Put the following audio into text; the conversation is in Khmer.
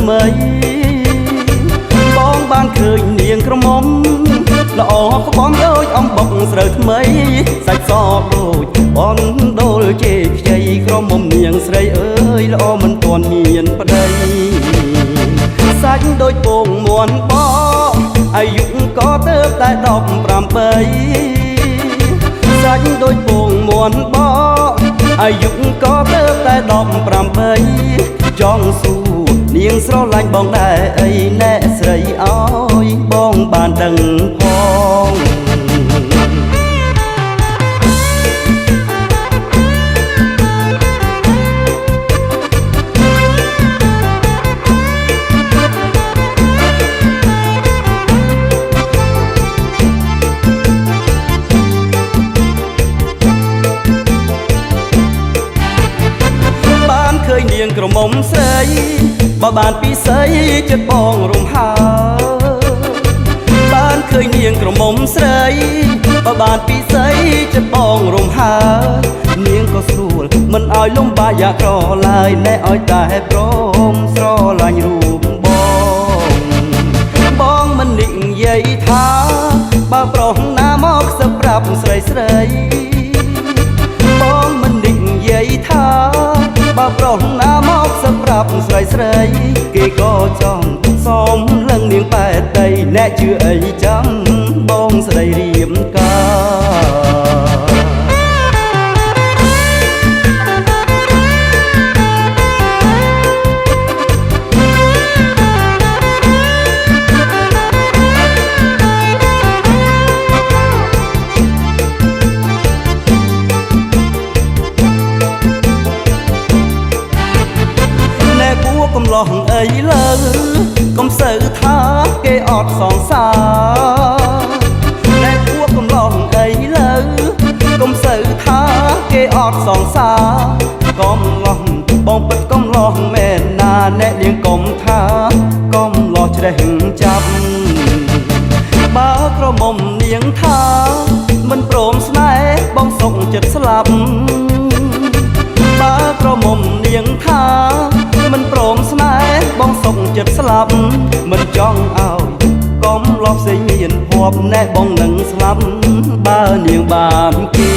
ថ្មីបងបានឃើញនាងក្រមុំល្អក្បំដូចអំបុកស្រូវថ្មីសាច់សដូចបនដូលជេខ្ចីក្រមុំនាងស្រីអើយល្អមិនទាន់មានប្តីសាច់ដូចពងមួនបអាយុក៏ទៅតែ18សាច់ដូចពងមួនបអាយុក៏ទៅតែ18ចង់សួរនាងស្រឡាញ់បងដែរអីណែស្រីអើយបងបានដឹងផងឃើញនាងក្រមុំស្រីបើបានពីស្រីចិត្តបងរំហើបានឃើញនាងក្រមុំស្រីបើបានពីស្រីចិត្តបងរំហើនាងក៏ស្រួលមិនឲ្យលំបាកយ៉ាក្រឡើយណែឲ្យតែព្រមស្រឡាញ់រូបបងមិននិយាយថាបើប្រុសណាមកសឹកប្រាប់ស្រីស្រីបងមិននិយាយថាបើប្រុសណាមកសម្រាប់ស្រីស្រីគេក៏ចង់សមលឹងនាងបែតដីអ្នកជឿអីចាំបងស្ដីរៀមការកំឡោះអីលើកុំសូវថាគេអត់សងសាណែពួកកំឡោះអីលើកុំសូវថាគេអត់សងសាកំឡោះបងពិតកំឡោះមែនណាអ្នកនាងកុំថាកំឡោះជ្រេះចាប់បើក្រមុំនាងថាមិនព្រមស្នេហ៍បងសុកចិត្តស្លាប់បើក្រមុំនាងថាមិនព្រមស្នេហ៍បងសុកចិត្តស្លាប់មិនចង់ឲ្យកុំលបផ្សេងមានភ័ព្វណែបងនឹងស្លាប់បើនាងបានគេ